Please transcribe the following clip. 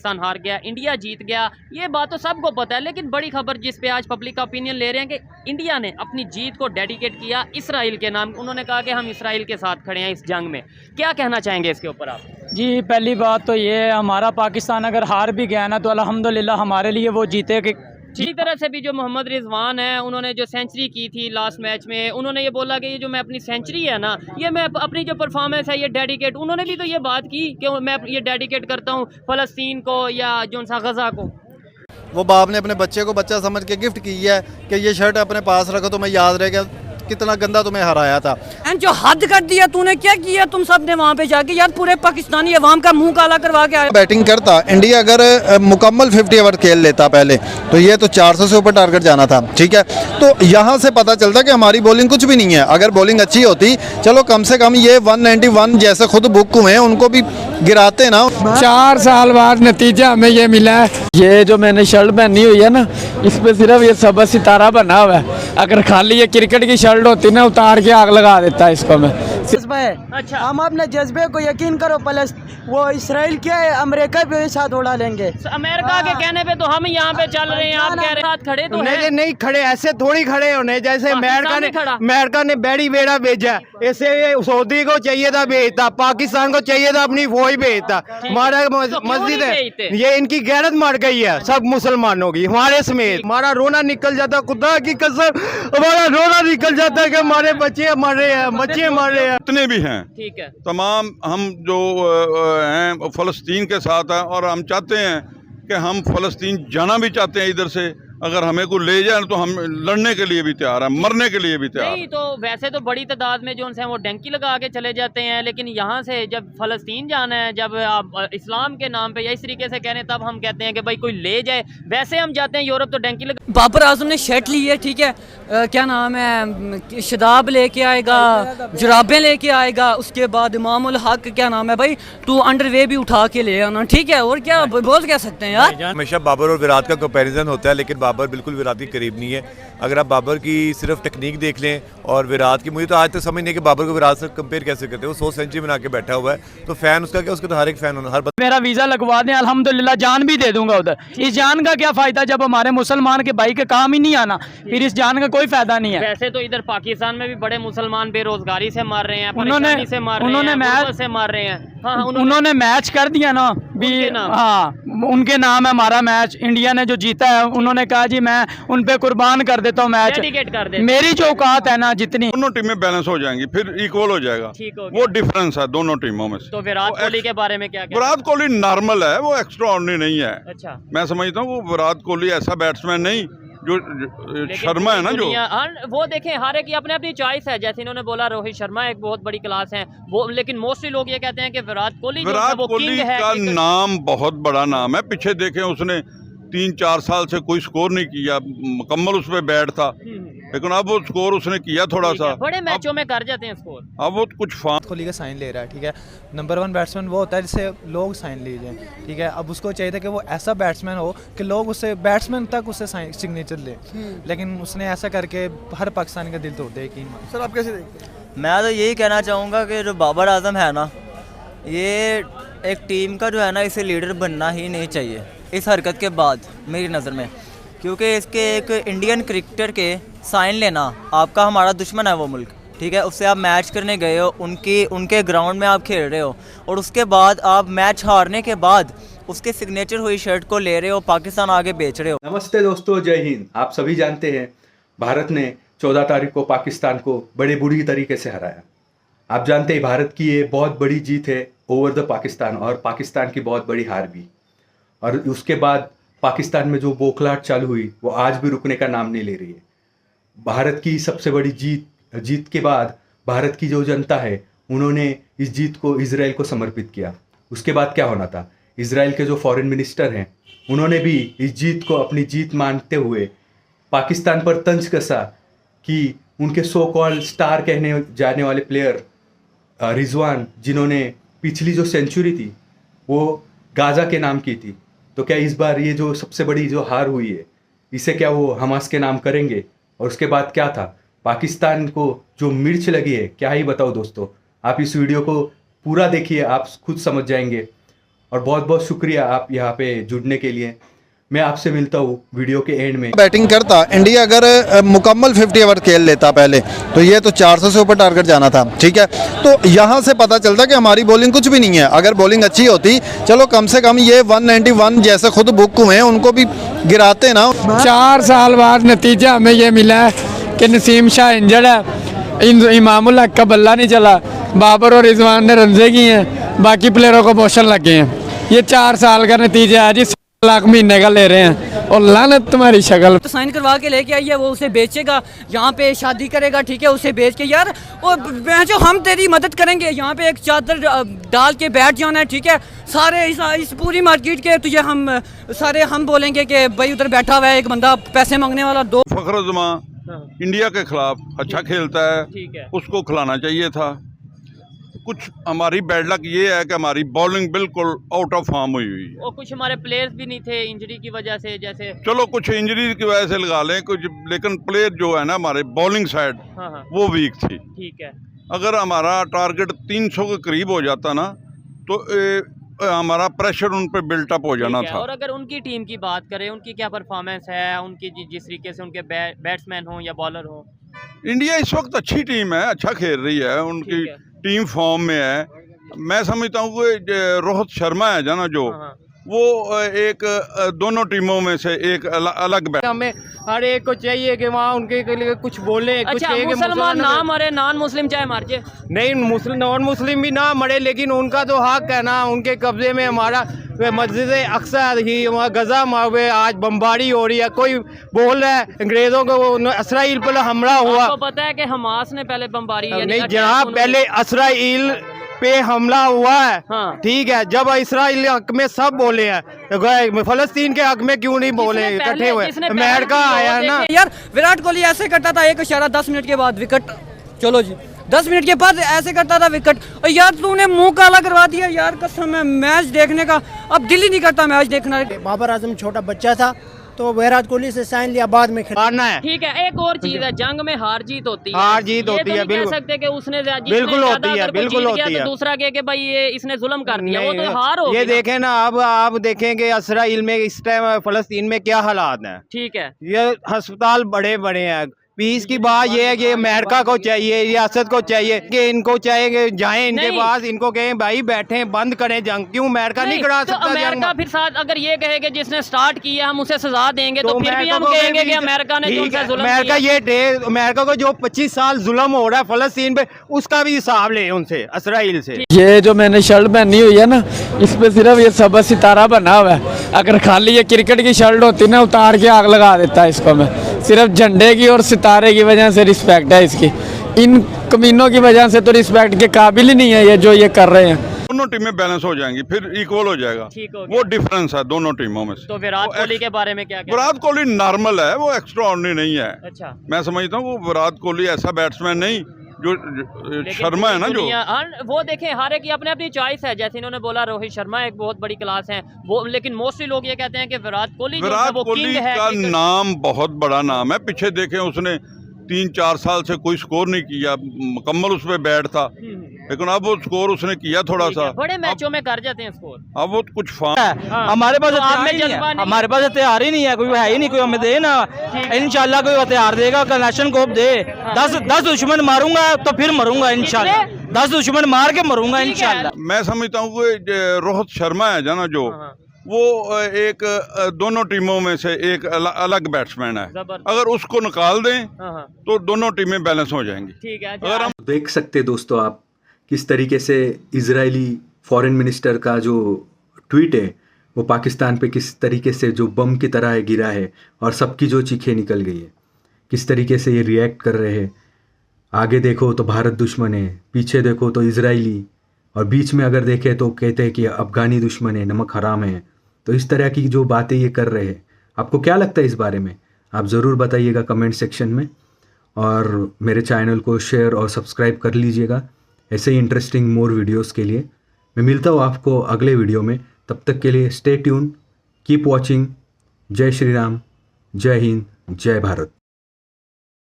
पाकिस्तान हार गया, इंडिया जीत गया, ये बात तो सबको पता है। लेकिन बड़ी खबर जिस पे आज पब्लिक का ओपिनियन ले रहे हैं कि इंडिया ने अपनी जीत को डेडिकेट किया इसराइल के नाम। उन्होंने कहा कि हम इसराइल के साथ खड़े हैं इस जंग में। क्या कहना चाहेंगे इसके ऊपर आप? जी, पहली बात तो ये है, हमारा पाकिस्तान अगर हार भी गया ना तो अल्हम्दुलिल्लाह हमारे लिए वो जीते कि इसी तरह से भी जो मोहम्मद रिजवान है, उन्होंने जो सेंचुरी की थी लास्ट मैच में, उन्होंने ये बोला कि ये जो मैं अपनी सेंचुरी है ना, ये मैं अपनी जो परफॉर्मेंस है ये डेडिकेट, उन्होंने भी तो ये बात की कि मैं ये डेडिकेट करता हूँ फ़लस्तीन को या जो सा गज़ा को। वो बाप ने अपने बच्चे को बच्चा समझ के गिफ्ट की है कि ये शर्ट अपने पास रखो, तुम्हें याद रहेगा कितना गंदा तुम्हें हराया था। एंड जो हद कर दिया तूने, क्या किया तुम सब ने वहाँ पे जाके यार, पूरे पाकिस्तानी अवाम का मुंह काला करवा के आया। बैटिंग करता इंडिया अगर मुकम्मल 50 ओवर खेल लेता पहले तो ये तो 400 से ऊपर टारगेट जाना था, ठीक है। तो यहाँ से पता चलता कि हमारी बॉलिंग कुछ भी नहीं है। अगर बॉलिंग अच्छी होती, चलो कम से कम ये 191 जैसे खुद बुक हुए हैं उनको भी गिराते ना। 4 साल बाद नतीजा हमें ये मिला है। ये जो मैंने शर्ट पहनी हुई है ना, इस पे सिर्फ ये सब सितारा बना हुआ है। अगर खाली ये क्रिकेट की शर्ट होती ना, उतार के आग लगा देता है इसको मैं। जज्बा है। अच्छा, हम अपने जज्बे को यकीन करो, प्लस वो इसराइल के अमेरिका पे साथ उड़ा लेंगे। अमेरिका के कहने पे तो हम यहाँ पे चल रहे हैं, आप कह रहे हैं साथ खड़े तो हैं। नहीं खड़े, ऐसे थोड़ी खड़े होने जैसे अमेरिका ने बैड़ी बेड़ा भेजा, ऐसे सऊदी को चाहिए था भेजता, पाकिस्तान को चाहिए था अपनी फौज भेजता। हमारा मस्जिद है, ये इनकी गैरत मर गई है सब मुसलमानों की, हमारे समेत। हमारा रोना निकल जाता, खुदा की कसम हमारा रोना निकल जाता है कि हमारे बच्चे मर रहे हैं, बच्चे मर रहे हैं। जितने भी हैं, ठीक है, तमाम हम जो हैं फ़लस्तीन के साथ हैं और हम चाहते हैं कि हम फ़लस्तीन जाना भी चाहते हैं इधर से। अगर हमें को ले जाए तो हम लड़ने के लिए भी तैयार हैं, मरने के लिए भी तैयार नहीं हैं। तो वैसे तो बड़ी तादाद में जो उनसे वो डंकी लगा के चले जाते हैं, लेकिन यहाँ से जब फ़लस्तीन जाना है, जब आप इस्लाम के नाम पे या इस तरीके से कह रहे हैं, तब हम कहते हैं कि भाई कोई ले जाए। वैसे हम जाते हैं यूरोप तो डंकी लगा। बाबर आजम ने शर्ट ली है, ठीक है, क्या नाम है, शदाब लेके आएगा, जुराबें लेके आएगा, उसके बाद इमाम उल हक क्या नाम है भाई, तू अंडरवे भी उठा के ले आना, ठीक है। और क्या बोल क्या सकते हैं यार। हमेशा बाबर और विराट का कंपैरिजन होता है, लेकिन बाबर बिल्कुल विराट के करीब नहीं है। अगर आप बाबर की सिर्फ टेक्निक देख लें और विराट की, मुझे तो आज तक समझ नहीं कि बाबर को विराट से कंपेयर कैसे करते हैं। वो 100 सेंचुरी बना के बैठा हुआ है, तो फैन उसका क्या, उसका तो हर एक फैन होना, हर मेरा वीज़ा लगवा दें, अल्हम्दुलिल्लाह जान भी दे दूंगा उधर। इस जान का क्या फ़ायदा जब हमारे मुसलमान के भाई के काम ही नहीं आना, फिर इस जान का कोई फ़ायदा नहीं है। वैसे तो इधर पाकिस्तान में भी बड़े मुसलमान बेरोजगारी से मार रहे हैं, उन्होंने परेशानी से मार रहे हैं, गुर्बत से मार रहे हैं। हाँ, उन्होंने मैच कर दिया ना भी, हाँ उनके नाम है हमारा मैच। इंडिया ने जो जीता है, उन्होंने कहा जी मैं उन पे कुर्बान कर देता हूँ मैच, डेडिकेट कर देता। मेरी जो औकात है ना, जितनी दोनों टीमें बैलेंस हो जाएंगी, फिर इक्वल हो जाएगा। वो डिफरेंस है दोनों टीमों में से। तो विराट कोहली के बारे में क्या कहते हैं? विराट कोहली नॉर्मल है, वो एक्स्ट्रा ऑर्डिनरी नहीं है। अच्छा, मैं समझता हूँ वो विराट कोहली ऐसा बैट्समैन नहीं जो शर्मा है ना, जो वो देखें हर एक की अपने अपनी चॉइस है। जैसे इन्होंने बोला रोहित शर्मा एक बहुत बड़ी क्लास है वो, लेकिन मोस्टली लोग ये कहते हैं कि विराट कोहली का नाम बहुत बड़ा नाम है। पीछे देखें उसने 3-4 साल से कोई स्कोर नहीं किया, मुकम्मल उस पर बैट था, लेकिन अब वो स्कोर उसने किया थोड़ा सा, बड़े मैचों में कर जाते हैं स्कोर। अब वो कुछ कोहली का साइन ले रहा है, ठीक है। नंबर 1 बैट्समैन वो होता है जिससे लोग साइन लीजिए, ठीक है। अब उसको चाहिए था कि वो ऐसा बैट्समैन हो कि लोग उससे, बैट्समैन तक उससे सिग्नेचर ले, लेकिन उसने ऐसा करके हर पाकिस्तानी का दिल तोड़ दिया। यकीन सर आप कैसे देखते हैं? मैं तो यही कहना चाहूँगा कि जो बाबर आजम है ना, ये एक टीम का जो है ना, इसे लीडर बनना ही नहीं चाहिए इस हरकत के बाद मेरी नज़र में, क्योंकि इसके एक इंडियन क्रिकेटर के साइन लेना, आपका हमारा दुश्मन है वो मुल्क, ठीक है, उससे आप मैच करने गए हो, उनके ग्राउंड में आप खेल रहे हो, और उसके बाद आप मैच हारने के बाद उसके सिग्नेचर हुई शर्ट को ले रहे हो, पाकिस्तान आगे बेच रहे हो। नमस्ते दोस्तों, जय हिंद। आप सभी जानते हैं भारत ने 14 तारीख को पाकिस्तान को बड़े बुरी तरीके से हराया। आप जानते हैं भारत की ये बहुत बड़ी जीत है ओवर द पाकिस्तान, और पाकिस्तान की बहुत बड़ी हार भी। और उसके बाद पाकिस्तान में जो बौखलाहट चालू हुई वो आज भी रुकने का नाम नहीं ले रही है। भारत की सबसे बड़ी जीत के बाद भारत की जो जनता है, उन्होंने इस जीत को इजराइल को समर्पित किया। उसके बाद क्या होना था, इजराइल के जो फॉरेन मिनिस्टर हैं, उन्होंने भी इस जीत को अपनी जीत मानते हुए पाकिस्तान पर तंज कसा कि उनके सो कॉल्ड स्टार कहने जाने वाले प्लेयर रिजवान, जिन्होंने पिछली जो सेंचुरी थी वो गाज़ा के नाम की थी, तो क्या इस बार ये जो सबसे बड़ी जो हार हुई है, इसे क्या वो हमास के नाम करेंगे? और उसके बाद क्या था, पाकिस्तान को जो मिर्च लगी है, क्या ही बताओ दोस्तों। आप इस वीडियो को पूरा देखिए, आप खुद समझ जाएंगे। और बहुत बहुत शुक्रिया आप यहाँ पे जुड़ने के लिए। मैं आपसे मिलता हूँ वीडियो के एंड में। बैटिंग करता इंडिया अगर मुकम्मल 50 ओवर खेल लेता पहले तो ये तो 400 से ऊपर टारगेट जाना था, ठीक है। तो यहाँ से पता चलता कि हमारी बॉलिंग कुछ भी नहीं है। अगर बॉलिंग अच्छी होती, चलो कम से कम ये 191 जैसे खुद बुक हुए हैं उनको भी गिराते ना। 4 साल बाद नतीजा हमें ये मिला है कि नसीम शाह इंजर्ड है, इमामुल हक का बल्ला नहीं चला, बाबर और रिजवान ने रनजे किए हैं, बाकी प्लेयरों को मोशन लगे हैं। ये 4 साल का नतीजा है जी, 7 लाख महीने का ले रहे हैं और लानत तुम्हारी शक्ल। तो साइन करवा के लेके आइए, वो उसे बेचेगा, यहाँ पे शादी करेगा, ठीक है, उसे बेच के यार और जो हम तेरी मदद करेंगे, यहाँ पे एक चादर डाल के बैठ जाना है, ठीक है। सारे इस पूरी मार्केट के तुझे हम बोलेंगे कि भाई उधर बैठा हुआ है एक बंदा पैसे मांगने वाला। दो फखर जमा इंडिया के खिलाफ अच्छा खेलता है, उसको खिलाना चाहिए था। कुछ हमारी बैड लक ये है कि हमारी बॉलिंग बिल्कुल आउट ऑफ फॉर्म हुई है और कुछ हमारे प्लेयर्स भी नहीं थे इंजरी की वजह से, जैसे चलो कुछ इंजरी की वजह से लगा लें कुछ, लेकिन प्लेयर जो है ना हमारे बॉलिंग साइड वो वीक थी। ठीक है, अगर हमारा टारगेट 300 के करीब हो जाता ना तो हमारा प्रेशर उन पे बिल्टअप हो जाना था। और अगर उनकी टीम की बात करें, उनकी क्या परफॉर्मेंस है, उनकी जिस तरीके से उनके बैट्समैन हो या बॉलर हो। इंडिया इस वक्त अच्छी टीम है, अच्छा खेल रही है, उनकी टीम फॉर्म में है। मैं समझता हूँ कि रोहित शर्मा है जो ना जो वो एक दोनों टीमों में से एक अलग बैट। हमें हर एक को चाहिए कि वहाँ उनके लिए कुछ बोले। अच्छा, कुछ मुसलमान ना मरे, नॉन मुस्लिम चाहे मार जाए, नहीं नॉन मुस्लिम भी ना मरे, लेकिन उनका तो हक है ना। उनके कब्जे में हमारा मस्जिद अक्सा ही गजा में आज बमबारी हो रही है। कोई बोल रहा है अंग्रेजों को इसराइल पर हमला हुआ। आपको पता है कि हमास ने पहले बमबारी, नहीं जनाब, पहले इसराइल पे हमला हुआ है, ठीक है। जब इसराइल हक में सब बोले हैं, फलस्तीन के हक में क्यों नहीं बोले? इकट्ठे हुए अमेरिका आया ना यार। विराट कोहली ऐसे करता था, एक इशारा 10 मिनट के बाद विकेट, चलो जी 10 मिनट के बाद ऐसे करता था विकेट। और यार तूने मुंह काला करवा दिया यार, कसम है मैच देखने का अब दिल ही नहीं करता मैच देखना। बाबर आजम छोटा बच्चा था तो विराट कोहली से साइन लिया, बाद में हारना है। ठीक है, एक और चीज है, जंग में हार जीत होती है, हार जीत होती है, बिल्कुल कह सकते कि उसने बिल्कुल होती है, बिल्कुल होती है। दूसरा के भाई ये इसने जुल्म कर दिया, वो तो हार हो। ये देखें ना, अब आप देखेंगे इसराइल में इस टाइम फलस्तीन में क्या हालात हैं। ठीक है, ये अस्पताल बड़े बड़े हैं। पीस की बात ये है कि अमेरिका को चाहिए, रियासत को चाहिए कि इनको चाहिए कि जाएं इनके पास, इनको कहें भाई बैठे बंद करें जंग। क्यों अमेरिका नहीं करा सकता? अमेरिका फिर साथ अगर ये कहे कि जिसने स्टार्ट किया हम उसे सजा देंगे तो फिर भी हम कहेंगे कि अमेरिका ने जो उनसे जुल्म किया। अमेरिका को जो 25 साल जुल्म हो रहा है फलस्तीन पे, उसका भी हिसाब ले उनसे, इसराइल से। ये जो मैंने शर्ट पहनी हुई है ना, इस पे सिर्फ ये सबा सितारा बना हुआ है। अगर खाली ये क्रिकेट की शर्ट होती ना, उतार के आग लगा देता है इसको मैं। सिर्फ झंडे की और सितारे की वजह से रिस्पेक्ट है इसकी, इन कमीनों की वजह से तो रिस्पेक्ट के काबिल ही नहीं है ये जो ये कर रहे हैं। दोनों टीमें बैलेंस हो जाएंगी, फिर इक्वल हो जाएगा, वो डिफरेंस है दोनों टीमों में से। तो विराट कोहली के बारे में क्या? विराट कोहली नॉर्मल है, वो एक्स्ट्राऑर्डिनरी नहीं है। अच्छा, मैं समझता हूँ वो विराट कोहली ऐसा बैट्समैन नहीं जो शर्मा है ना जो। वो देखें, हर एक की अपनी अपनी चॉइस है। जैसे इन्होंने बोला रोहित शर्मा एक बहुत बड़ी क्लास है वो, लेकिन मोस्टली लोग ये कहते हैं कि विराट कोहली का नाम बहुत बड़ा नाम है। पीछे देखें उसने 3-4 साल से कोई स्कोर नहीं किया, मुकम्मल उस पर बैट था, लेकिन अब वो स्कोर उसने किया थोड़ा सा, बड़े मैचों में कर जाते हैं स्कोर। अब वो कुछ हमारे पास हमारे पास हथियार ही नहीं है, कोई है ही नहीं, कोई हमें दे ना। इंशाल्लाह कोई हथियार देगा, नेशनल कोप दे। 10 दुश्मन मारूंगा तो फिर मरूंगा इंशाल्लाह, 10 दुश्मन मार के मरूंगा इंशाल्लाह। मैं समझता हूँ कि रोहित शर्मा है ना जो, वो एक दोनों टीमों में से एक अलग बैट्समैन है। अगर उसको निकाल दें तो दोनों टीमें बैलेंस हो जाएंगी। ठीक है, अगर हम देख सकते दोस्तों आप किस तरीके से इजरायली फॉरेन मिनिस्टर का जो ट्वीट है वो पाकिस्तान पे किस तरीके से जो बम की तरह है गिरा है और सबकी जो चीखें निकल गई है, किस तरीके से ये रिएक्ट कर रहे हैं। आगे देखो तो भारत दुश्मन है, पीछे देखो तो इजरायली, और बीच में अगर देखें तो कहते हैं कि अफ़गानी दुश्मन है, नमक हराम है। तो इस तरह की जो बातें ये कर रहे हैं, आपको क्या लगता है इस बारे में? आप ज़रूर बताइएगा कमेंट सेक्शन में, और मेरे चैनल को शेयर और सब्सक्राइब कर लीजिएगा ऐसे ही इंटरेस्टिंग मोर वीडियोस के लिए। मैं मिलता हूँ आपको अगले वीडियो में, तब तक के लिए स्टे ट्यून, कीप वॉचिंग। जय श्री राम, जय हिंद, जय भारत।